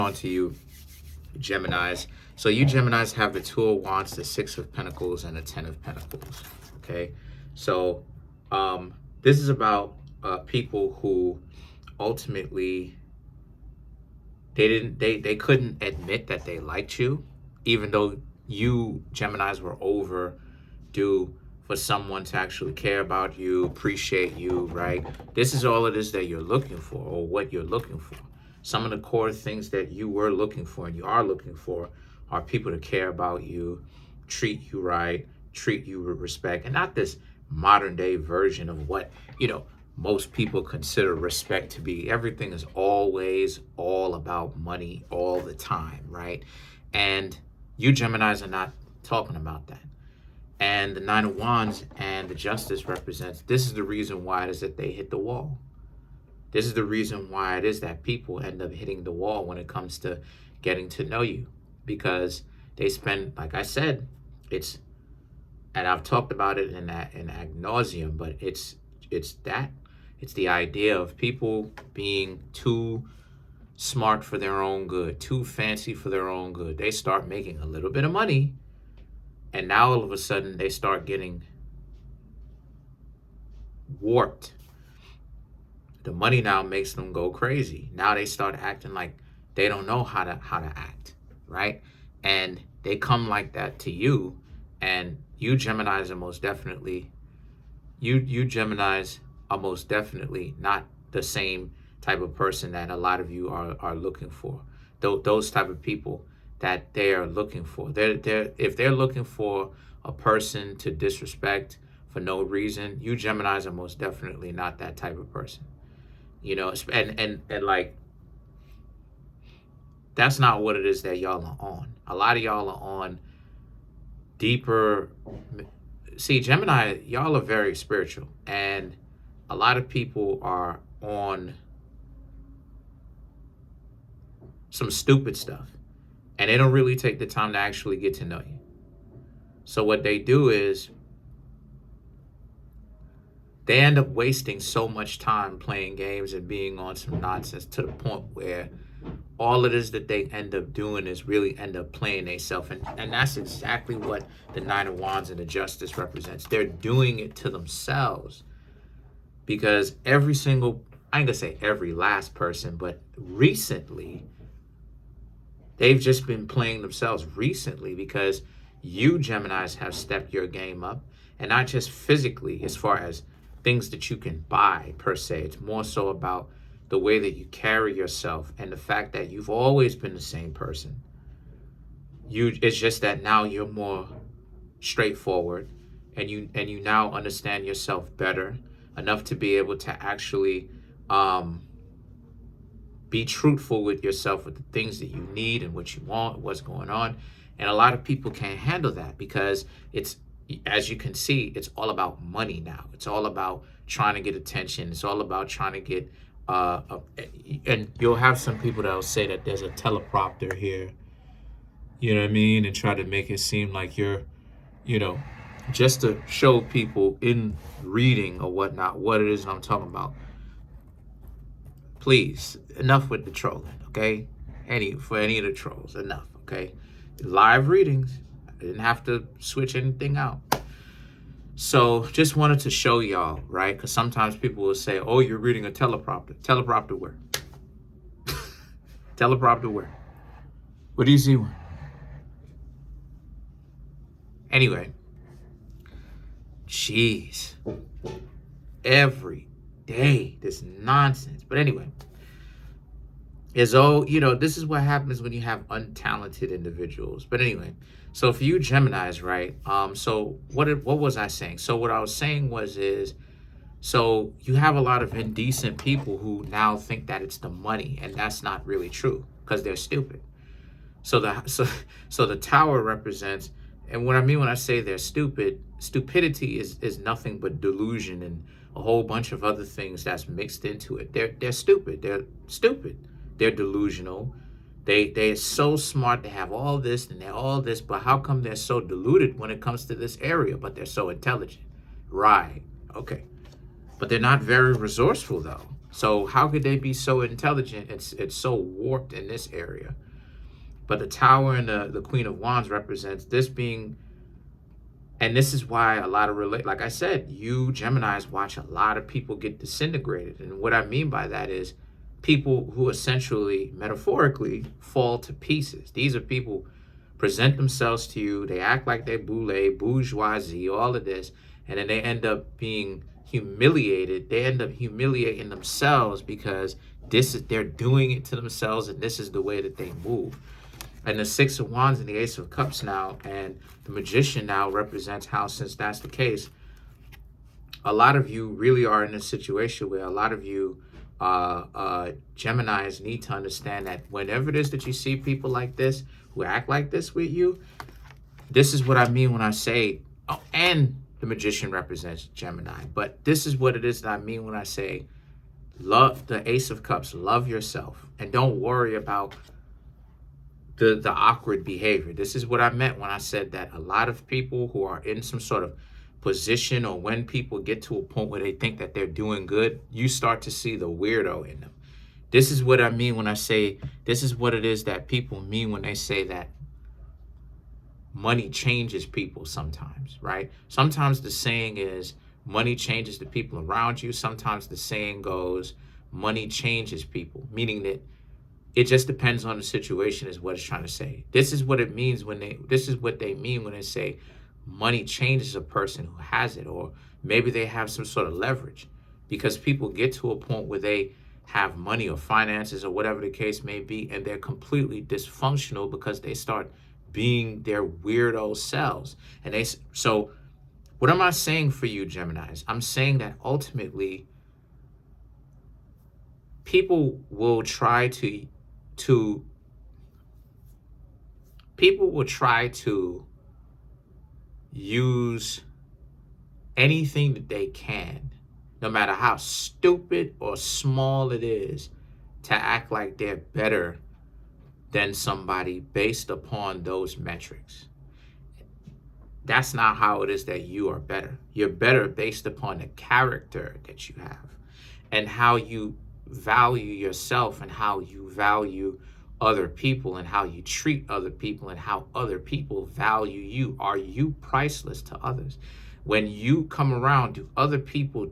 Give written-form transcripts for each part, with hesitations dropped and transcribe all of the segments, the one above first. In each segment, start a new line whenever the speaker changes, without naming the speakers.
On to you, Geminis. So you Geminis have the Two of Wands, the Six of Pentacles, and the Ten of Pentacles. Okay, so this is about people who ultimately they couldn't admit that they liked you, even though you Geminis were overdue for someone to actually care about you, appreciate you, right? This is all it is that you're looking for, or what you're looking for. Some of the core things that you were looking for and you are looking for are people to care about you, treat you right, treat you with respect, and not this modern day version of what, most people consider respect to be. Everything is always all about money all the time, right? And you Geminis are not talking about that. And the Nine of Wands and the Justice represents, this is the reason why it is that they hit the wall. This is the reason why it is that people end up hitting the wall when it comes to getting to know you, because they spend, like I said, and I've talked about it in ad nauseum, but it's the idea of people being too smart for their own good, too fancy for their own good. They start making a little bit of money, and now all of a sudden they start getting warped. The money now makes them go crazy. Now they start acting like they don't know how to act, right? And they come like that to you, and you Geminis are most definitely not the same type of person that a lot of you are looking for. Those type of people that they are looking for. If they're looking for a person to disrespect for no reason, you Geminis are most definitely not that type of person. And like, that's not what it is that y'all are on. A lot of y'all are on deeper. See, Gemini, y'all are very spiritual, and a lot of people are on some stupid stuff, and they don't really take the time to actually get to know you. So what they do is they end up wasting so much time playing games and being on some nonsense, to the point where all it is that they end up doing is really end up playing themselves. And that's exactly what the Nine of Wands and the Justice represents. They're doing it to themselves, because I ain't gonna say every last person, but recently, they've just been playing themselves recently, because you Geminis have stepped your game up, and not just physically as far as things that you can buy per se. It's more so about the way that you carry yourself, and the fact that you've always been the same person. It's just that now you're more straightforward, and you now understand yourself better enough to be able to actually be truthful with yourself, with the things that you need and what you want, what's going on. And a lot of people can't handle that, because it's, as you can see, it's all about money now. It's all about trying to get attention. It's all about trying to get, and you'll have some people that'll say that there's a teleprompter here, you know what I mean? And try to make it seem like you're, just to show people in reading or whatnot, what it is I'm talking about. Please, enough with the trolling, okay? For any of the trolls, enough, okay? Live readings. I didn't have to switch anything out. So just wanted to show y'all, right? Because sometimes people will say, oh, you're reading a teleprompter. Teleprompter where? Teleprompter where? What do you see? Anyway, jeez. Every day, this nonsense. But anyway, this is what happens when you have untalented individuals. But anyway, so for you Geminis, right? So what was I saying? So what I was saying so you have a lot of indecent people who now think that it's the money, and that's not really true, because they're stupid. So the Tower represents, and what I mean when I say they're stupid, stupidity is nothing but delusion and a whole bunch of other things that's mixed into it. They're stupid. They're stupid. They're delusional. They're so smart. They have all this and they're all this, but how come they're so deluded when it comes to this area, but they're so intelligent? Right. Okay. But they're not very resourceful, though. So how could they be so intelligent? It's so warped in this area. But the Tower and the Queen of Wands represents this being, and this is why a lot of like I said, you Geminis watch a lot of people get disintegrated. And what I mean by that is people who essentially, metaphorically, fall to pieces. These are people present themselves to you. They act like they're bourgeoisie, all of this. And then they end up being humiliated. They end up humiliating themselves because they're doing it to themselves, and this is the way that they move. And the Six of Wands and the Ace of Cups now, and the Magician now represents how, since that's the case, a lot of you really are in a situation where a lot of you Geminis need to understand that whenever it is that you see people like this, who act like this with you, this is what I mean when I say, oh, and the Magician represents Gemini, but this is what it is that I mean when I say, love the Ace of Cups, love yourself, and don't worry about the awkward behavior. This is what I meant when I said that a lot of people who are in some sort of position, or when people get to a point where they think that they're doing good, you start to see the weirdo in them. This is what I mean when I say, this is what it is that people mean when they say that money changes people sometimes, right? Sometimes the saying is money changes the people around you. Sometimes the saying goes, money changes people, meaning that it just depends on the situation is what it's trying to say. This is what it means this is what they mean when they say money changes a person who has it, or maybe they have some sort of leverage, because people get to a point where they have money or finances or whatever the case may be, and they're completely dysfunctional because they start being their weirdo selves. And so what am I saying for you, Geminis? I'm saying that ultimately people will try to use anything that they can, no matter how stupid or small it is, to act like they're better than somebody based upon those metrics. That's not how it is that you are better. You're better based upon the character that you have and how you value yourself and how you value other people and how you treat other people and how other people value you. Are you priceless to others? When you come around, do other people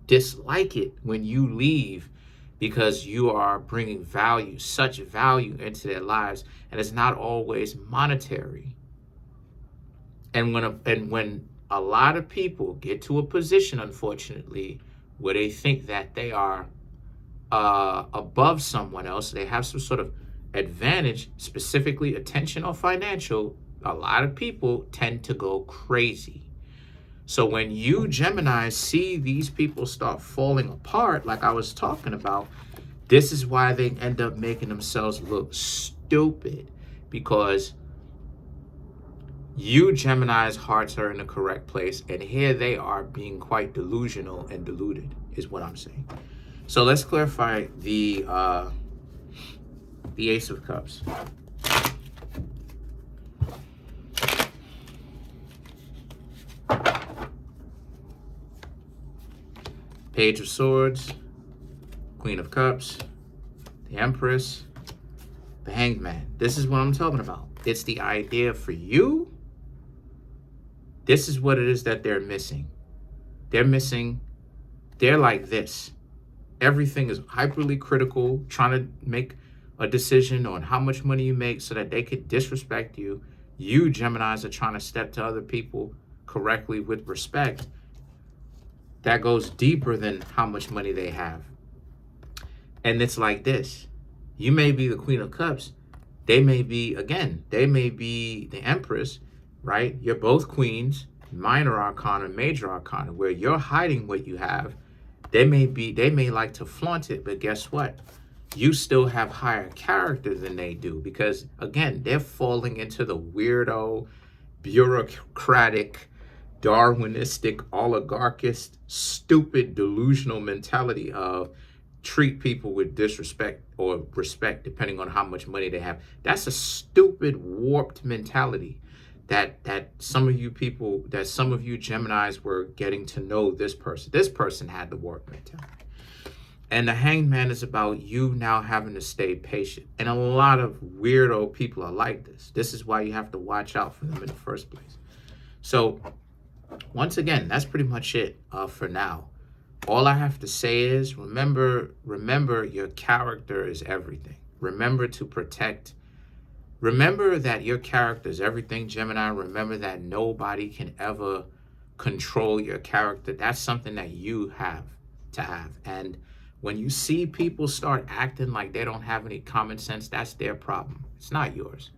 dislike it when you leave because you are bringing value, such value into their lives, and it's not always monetary? And when a lot of people get to a position, unfortunately, where they think that they are above someone else, they have some sort of advantage, specifically attention or financial, a lot of people tend to go crazy. So when you Geminis see these people start falling apart, like I was talking about, this is why they end up making themselves look stupid, because you Geminis' hearts are in the correct place, and here they are being quite delusional and deluded, is what I'm saying. So let's clarify the Ace of Cups. Page of Swords, Queen of Cups, the Empress, the Hanged Man. This is what I'm talking about. It's the idea for you. This is what it is that they're missing. They're like this. Everything is hyperly critical, trying to make a decision on how much money you make so that they could disrespect you. You Geminis are trying to step to other people correctly with respect. That goes deeper than how much money they have. And it's like this. You may be the Queen of Cups. They may be the Empress, right? You're both queens, minor arcana, major arcana, where you're hiding what you have. They may like to flaunt it, but guess what? You still have higher character than they do, because again, they're falling into the weirdo, bureaucratic, Darwinistic, oligarchist, stupid, delusional mentality of treat people with disrespect or respect depending on how much money they have. That's a stupid, warped mentality that some of you Geminis were getting to know this person. This person had the warped mentality. And the Hanged Man is about you now having to stay patient. And a lot of weirdo people are like this. This is why you have to watch out for them in the first place. So once again, that's pretty much it for now. All I have to say is remember your character is everything. Remember to protect. Remember that your character is everything, Gemini. Remember that nobody can ever control your character. That's something that you have to have. And when you see people start acting like they don't have any common sense, that's their problem. It's not yours.